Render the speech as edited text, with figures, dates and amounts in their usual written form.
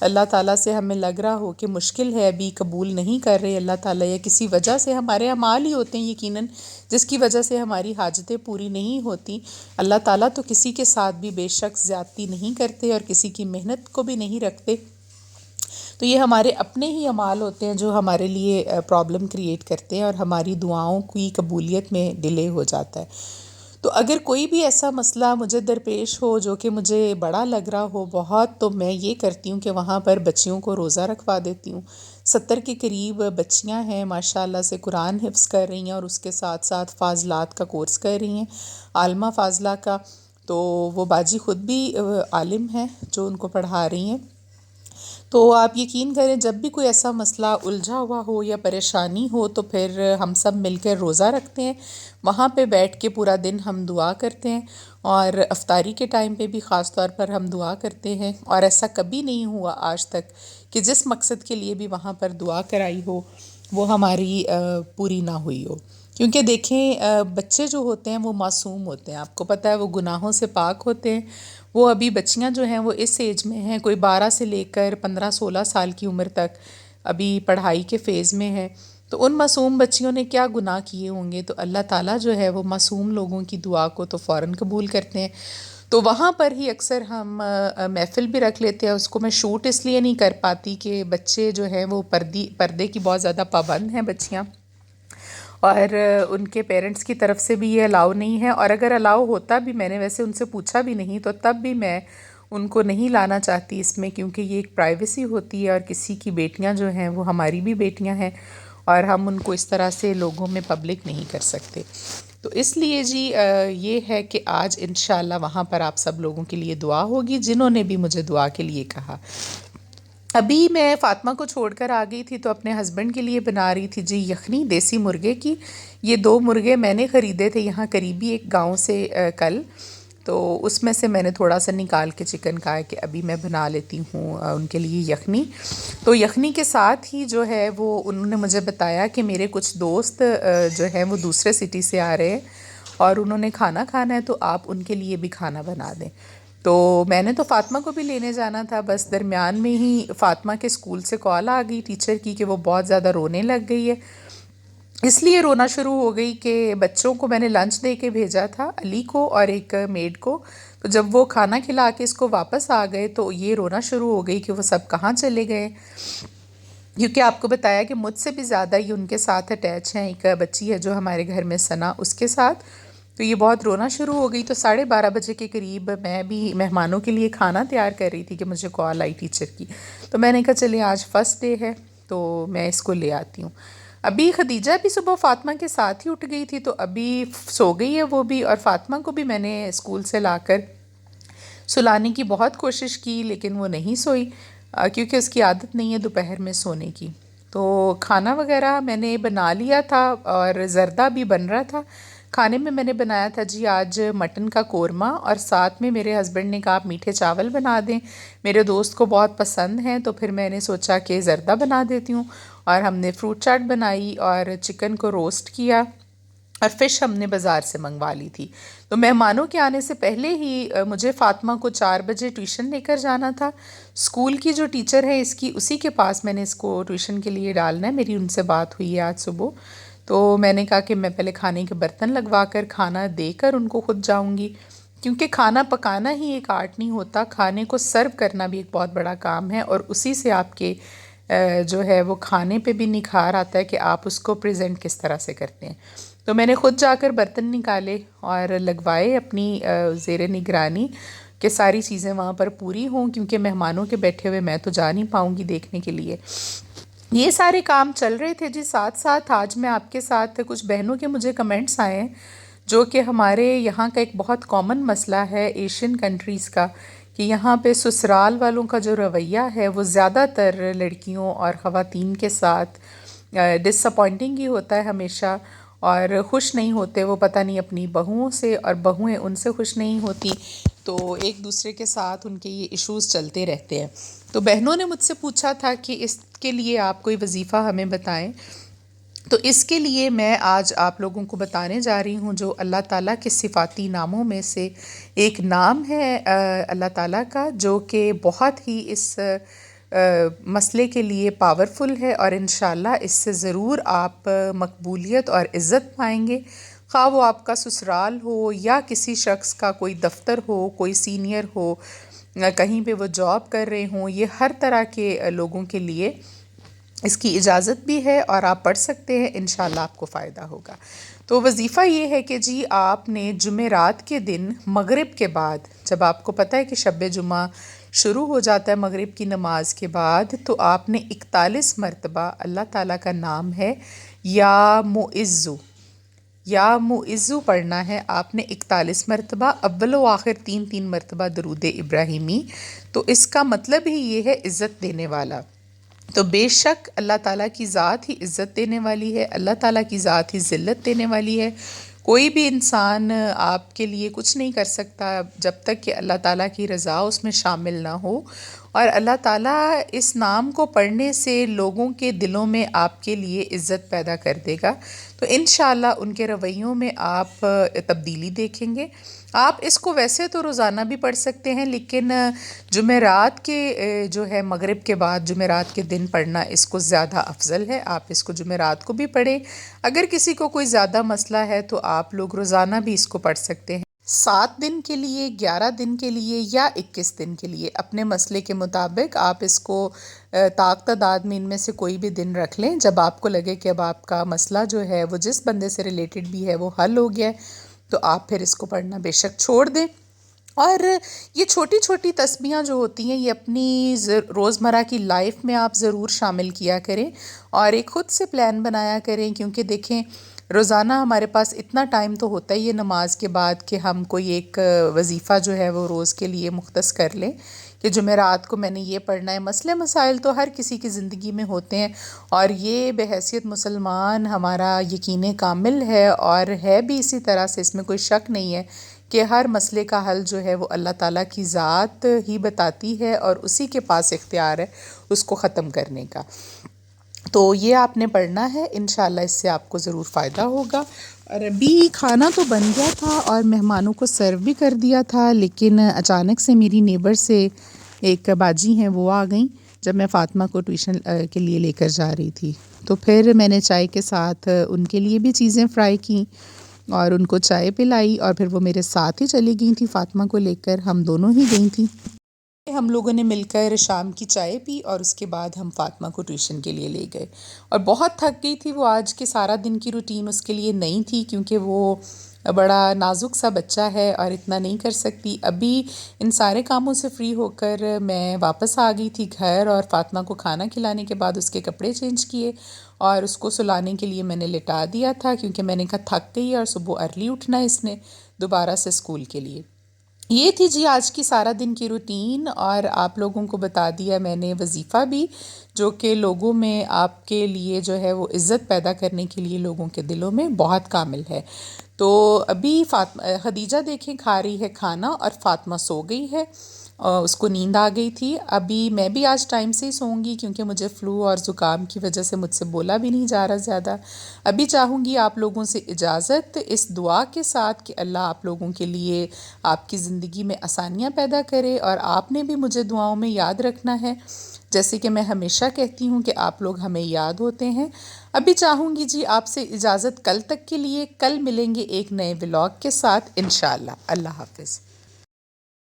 اللہ تعالیٰ سے ہمیں لگ رہا ہو کہ مشکل ہے، ابھی قبول نہیں کر رہے اللہ تعالیٰ، یا کسی وجہ سے ہمارے اعمال ہی ہوتے ہیں یقیناً جس کی وجہ سے ہماری حاجتیں پوری نہیں ہوتی، اللہ تعالیٰ تو کسی کے ساتھ بھی بے شک زیادتی نہیں کرتے اور کسی کی محنت کو بھی نہیں رکھتے، تو یہ ہمارے اپنے ہی اعمال ہوتے ہیں جو ہمارے لیے پرابلم کریٹ کرتے ہیں اور ہماری دعاؤں کی قبولیت میں ڈیلے ہو جاتا ہے۔ تو اگر کوئی بھی ایسا مسئلہ مجھے درپیش ہو جو کہ مجھے بڑا لگ رہا ہو بہت، تو میں یہ کرتی ہوں کہ وہاں پر بچیوں کو روزہ رکھوا دیتی ہوں۔ 70 کے قریب بچیاں ہیں ماشاء اللہ سے، قرآن حفظ کر رہی ہیں اور اس کے ساتھ ساتھ فاضلات کا کورس کر رہی ہیں، عالمہ فاضلہ کا، تو وہ باجی خود بھی عالم ہیں جو ان کو پڑھا رہی ہیں۔ تو آپ یقین کریں جب بھی کوئی ایسا مسئلہ الجھا ہوا ہو یا پریشانی ہو تو پھر ہم سب مل کر روزہ رکھتے ہیں، وہاں پہ بیٹھ کے پورا دن ہم دعا کرتے ہیں، اور افطاری کے ٹائم پہ بھی خاص طور پر ہم دعا کرتے ہیں، اور ایسا کبھی نہیں ہوا آج تک کہ جس مقصد کے لیے بھی وہاں پر دعا کرائی ہو وہ ہماری پوری نہ ہوئی ہو۔ کیونکہ دیکھیں بچے جو ہوتے ہیں وہ معصوم ہوتے ہیں، آپ کو پتہ ہے وہ گناہوں سے پاک ہوتے ہیں، وہ ابھی بچیاں جو ہیں وہ اس ایج میں ہیں، کوئی 12 سے لے کر 15-16 سال کی عمر تک ابھی پڑھائی کے فیز میں ہے، تو ان معصوم بچیوں نے کیا گناہ کیے ہوں گے، تو اللہ تعالیٰ جو ہے وہ معصوم لوگوں کی دعا کو تو فوراً قبول کرتے ہیں۔ تو وہاں پر ہی اکثر ہم محفل بھی رکھ لیتے ہیں، اس کو میں شوٹ اس لیے نہیں کر پاتی کہ بچے جو ہیں وہ پردے کی بہت زیادہ پابند ہیں بچیاں، اور ان کے پیرنٹس کی طرف سے بھی یہ الاؤ نہیں ہے، اور اگر الاؤ ہوتا بھی، میں نے ویسے ان سے پوچھا بھی نہیں، تو تب بھی میں ان کو نہیں لانا چاہتی اس میں، کیونکہ یہ ایک پرائیویسی ہوتی ہے، اور کسی کی بیٹیاں جو ہیں وہ ہماری بھی بیٹیاں ہیں، اور ہم ان کو اس طرح سے لوگوں میں پبلک نہیں کر سکتے۔ تو اس لیے جی یہ ہے کہ آج انشاءاللہ وہاں پر آپ سب لوگوں کے لیے دعا ہوگی جنہوں نے بھی مجھے دعا کے لیے کہا۔ ابھی میں فاطمہ کو چھوڑ کر آ گئی تھی تو اپنے ہسبینڈ کے لیے بنا رہی تھی جی یخنی دیسی مرغے کی۔ یہ 2 مرغے میں نے خریدے تھے یہاں قریبی ایک گاؤں سے کل، تو اس میں سے میں نے تھوڑا سا نکال کے چکن کہا کہ ابھی میں بنا لیتی ہوں ان کے لیے یخنی۔ تو یخنی کے ساتھ ہی جو ہے وہ انہوں نے مجھے بتایا کہ میرے کچھ دوست جو ہیں وہ دوسرے سٹی سے آ رہے ہیں اور انہوں نے کھانا کھانا ہے، تو آپ ان کے لیے بھی کھانا بنا دیں۔ تو میں نے تو فاطمہ کو بھی لینے جانا تھا، بس درمیان میں ہی فاطمہ کے اسکول سے کال آ گئی ٹیچر کی کہ وہ بہت زیادہ رونے لگ گئی ہے، اس لیے رونا شروع ہو گئی کہ بچوں کو میں نے لنچ دے کے بھیجا تھا، علی کو اور ایک میڈ کو، تو جب وہ کھانا کھلا کے اس کو واپس آ گئے تو یہ رونا شروع ہو گئی کہ وہ سب کہاں چلے گئے، کیونکہ آپ کو بتایا کہ مجھ سے بھی زیادہ ہی ان کے ساتھ اٹیچ ہیں، ایک بچی ہے جو ہمارے گھر میں ثنا، اس کے ساتھ، تو یہ بہت رونا شروع ہو گئی۔ تو 12:30 بجے کے قریب میں بھی مہمانوں کے لیے کھانا تیار کر رہی تھی کہ مجھے کال آئی ٹیچر کی، تو میں نے کہا چلیں آج فرسٹ ڈے ہے تو میں اس کو لے آتی ہوں۔ ابھی خدیجہ بھی صبح فاطمہ کے ساتھ ہی اٹھ گئی تھی تو ابھی سو گئی ہے وہ بھی، اور فاطمہ کو بھی میں نے اسکول سے لا کر سلانے کی بہت کوشش کی لیکن وہ نہیں سوئی، کیونکہ اس کی عادت نہیں ہے دوپہر میں سونے کی۔ تو کھانا وغیرہ میں نے بنا لیا تھا اور زردہ بھی بن رہا تھا۔ کھانے میں نے بنایا تھا جی آج مٹن کا قورمہ، اور ساتھ میں میرے ہسبینڈ نے کہا آپ میٹھے چاول بنا دیں، میرے دوست کو بہت پسند ہیں، تو پھر میں نے سوچا کہ زردہ بنا دیتی ہوں، اور ہم نے فروٹ چاٹ بنائی اور چکن کو روسٹ کیا، اور فش ہم نے بازار سے منگوا لی تھی۔ تو مہمانوں کے آنے سے پہلے ہی مجھے فاطمہ کو 4 بجے ٹیوشن لے کر جانا تھا، اسکول کی جو ٹیچر ہے اس کی اسی کے پاس میں نے اس کو ٹیوشن کے لیے ڈالنا ہے، میری ان سے بات ہوئی ہے آج صبح، تو میں نے کہا کہ میں پہلے کھانے کے برتن لگوا کر کھانا دے کر ان کو خود جاؤں گی، کیونکہ کھانا پکانا ہی ایک آرٹ نہیں ہوتا، کھانے کو سرو کرنا بھی ایک بہت بڑا کام ہے، اور اسی سے آپ کے جو ہے وہ کھانے پہ بھی نکھار آتا ہے کہ آپ اس کو پریزنٹ کس طرح سے کرتے ہیں۔ تو میں نے خود جا کر برتن نکالے اور لگوائے اپنی زیر نگرانی کہ ساری چیزیں وہاں پر پوری ہوں، کیونکہ مہمانوں کے بیٹھے ہوئے میں تو جا نہیں پاؤں گی دیکھنے کے لیے۔ یہ سارے کام چل رہے تھے جی، ساتھ ساتھ آج میں آپ کے ساتھ کچھ بہنوں کے مجھے کمنٹس آئے ہیں جو کہ ہمارے یہاں کا ایک بہت کامن مسئلہ ہے ایشین کنٹریز کا، کہ یہاں پہ سسرال والوں کا جو رویہ ہے وہ زیادہ تر لڑکیوں اور خواتین کے ساتھ ڈس اپوائنٹنگ ہی ہوتا ہے ہمیشہ، اور خوش نہیں ہوتے وہ پتہ نہیں اپنی بہوؤں سے، اور بہویں ان سے خوش نہیں ہوتی، تو ایک دوسرے کے ساتھ ان کے یہ ایشوز چلتے رہتے ہیں۔ تو بہنوں نے مجھ سے پوچھا تھا کہ اس کے لیے آپ کوئی وظیفہ ہمیں بتائیں، تو اس کے لیے میں آج آپ لوگوں کو بتانے جا رہی ہوں جو اللہ تعالیٰ کے صفاتی ناموں میں سے ایک نام ہے اللہ تعالیٰ کا، جو کہ بہت ہی اس مسئلے کے لیے پاورفل ہے، اور انشاءاللہ اس سے ضرور آپ مقبولیت اور عزت پائیں گے، خواہ وہ آپ کا سسرال ہو یا کسی شخص کا کوئی دفتر ہو، کوئی سینئر ہو، کہیں پہ وہ جاب کر رہے ہوں، یہ ہر طرح کے لوگوں کے لیے اس کی اجازت بھی ہے اور آپ پڑھ سکتے ہیں، انشاءاللہ آپ کو فائدہ ہوگا۔ تو وظیفہ یہ ہے کہ جی آپ نے جمعرات کے دن مغرب کے بعد، جب آپ کو پتہ ہے کہ شب جمعہ شروع ہو جاتا ہے مغرب کی نماز کے بعد، تو آپ نے 41 مرتبہ اللہ تعالیٰ کا نام ہے یا معزو، یا معزو پڑھنا ہے آپ نے 41 مرتبہ، اول و آخر 3 مرتبہ درود ابراہیمی۔ تو اس کا مطلب ہی یہ ہے عزت دینے والا۔ تو بے شک اللہ تعالیٰ کی ذات ہی عزت دینے والی ہے، اللہ تعالیٰ کی ذات ہی ذلت دینے والی ہے۔ کوئی بھی انسان آپ کے لیے کچھ نہیں کر سکتا جب تک کہ اللہ تعالیٰ کی رضا اس میں شامل نہ ہو، اور اللہ تعالیٰ اس نام کو پڑھنے سے لوگوں کے دلوں میں آپ کے لیے عزت پیدا کر دے گا۔ تو انشاءاللہ ان کے رویوں میں آپ تبدیلی دیکھیں گے۔ آپ اس کو ویسے تو روزانہ بھی پڑھ سکتے ہیں، لیکن جمعرات کے جو ہے مغرب کے بعد جمعرات کے دن پڑھنا اس کو زیادہ افضل ہے۔ آپ اس کو جمعرات کو بھی پڑھیں، اگر کسی کو کوئی زیادہ مسئلہ ہے تو آپ لوگ روزانہ بھی اس کو پڑھ سکتے ہیں، 7 دن کے لیے، 11 دن کے لیے یا 21 دن کے لیے، اپنے مسئلے کے مطابق آپ اس کو طاق تعداد میں ان میں سے کوئی بھی دن رکھ لیں۔ جب آپ کو لگے کہ اب آپ کا مسئلہ جو ہے وہ جس بندے سے ریلیٹڈ بھی ہے وہ حل ہو گیا ہے، تو آپ پھر اس کو پڑھنا بے شک چھوڑ دیں۔ اور یہ چھوٹی چھوٹی تسبیحاں جو ہوتی ہیں یہ اپنی روزمرہ کی لائف میں آپ ضرور شامل کیا کریں، اور ایک خود سے پلان بنایا کریں، کیونکہ دیکھیں روزانہ ہمارے پاس اتنا ٹائم تو ہوتا ہی ہے نماز کے بعد کہ ہم کوئی ایک وظیفہ جو ہے وہ روز کے لیے مختص کر لیں کہ جمعرات کو میں نے یہ پڑھنا ہے۔ مسئلے مسائل تو ہر کسی کی زندگی میں ہوتے ہیں، اور یہ بحیثیت مسلمان ہمارا یقین کامل ہے، اور ہے بھی اسی طرح سے، اس میں کوئی شک نہیں ہے کہ ہر مسئلے کا حل جو ہے وہ اللہ تعالیٰ کی ذات ہی بتاتی ہے، اور اسی کے پاس اختیار ہے اس کو ختم کرنے کا۔ تو یہ آپ نے پڑھنا ہے، انشاءاللہ اس سے آپ کو ضرور فائدہ ہوگا۔ اور ابھی کھانا تو بن گیا تھا اور مہمانوں کو سرو بھی کر دیا تھا، لیکن اچانک سے میری نیبر سے ایک باجی ہیں وہ آ گئیں جب میں فاطمہ کو ٹیوشن کے لیے لے کر جا رہی تھی، تو پھر میں نے چائے کے ساتھ ان کے لیے بھی چیزیں فرائی کیں اور ان کو چائے پلائی، اور پھر وہ میرے ساتھ ہی چلی گئی تھی فاطمہ کو لے کر، ہم دونوں ہی گئی تھیں۔ ہم لوگوں نے مل کر شام کی چائے پی، اور اس کے بعد ہم فاطمہ کو ٹیوشن کے لیے لے گئے، اور بہت تھک گئی تھی وہ، آج کے سارا دن کی روٹین اس کے لیے نئی تھی، کیونکہ وہ بڑا نازک سا بچہ ہے اور اتنا نہیں کر سکتی۔ ابھی ان سارے کاموں سے فری ہو کر میں واپس آ گئی تھی گھر، اور فاطمہ کو کھانا کھلانے کے بعد اس کے کپڑے چینج کیے اور اس کو سلانے کے لیے میں نے لٹا دیا تھا، کیونکہ میں نے کہا تھک گئی اور صبح ارلی اٹھنا ہے اس نے دوبارہ سے اسکول کے لیے۔ یہ تھی جی آج کی سارا دن کی روٹین، اور آپ لوگوں کو بتا دیا میں نے وظیفہ بھی، جو کہ لوگوں میں آپ کے لیے جو ہے وہ عزت پیدا کرنے کے لیے لوگوں کے دلوں میں بہت کامل ہے۔ تو ابھی خدیجہ دیکھیں کھا رہی ہے کھانا، اور فاطمہ سو گئی ہے، اس کو نیند آ گئی تھی۔ ابھی میں بھی آج ٹائم سے ہی سوؤں گی، کیونکہ مجھے فلو اور زکام کی وجہ سے مجھ سے بولا بھی نہیں جا رہا زیادہ۔ ابھی چاہوں گی آپ لوگوں سے اجازت، اس دعا کے ساتھ کہ اللہ آپ لوگوں کے لیے آپ کی زندگی میں آسانیاں پیدا کرے، اور آپ نے بھی مجھے دعاؤں میں یاد رکھنا ہے، جیسے کہ میں ہمیشہ کہتی ہوں کہ آپ لوگ ہمیں یاد ہوتے ہیں۔ ابھی چاہوں گی جی آپ سے اجازت کل تک کے لیے، کل ملیں گے ایک نئے ولاگ کے ساتھ انشاءاللہ۔ اللہ حافظ۔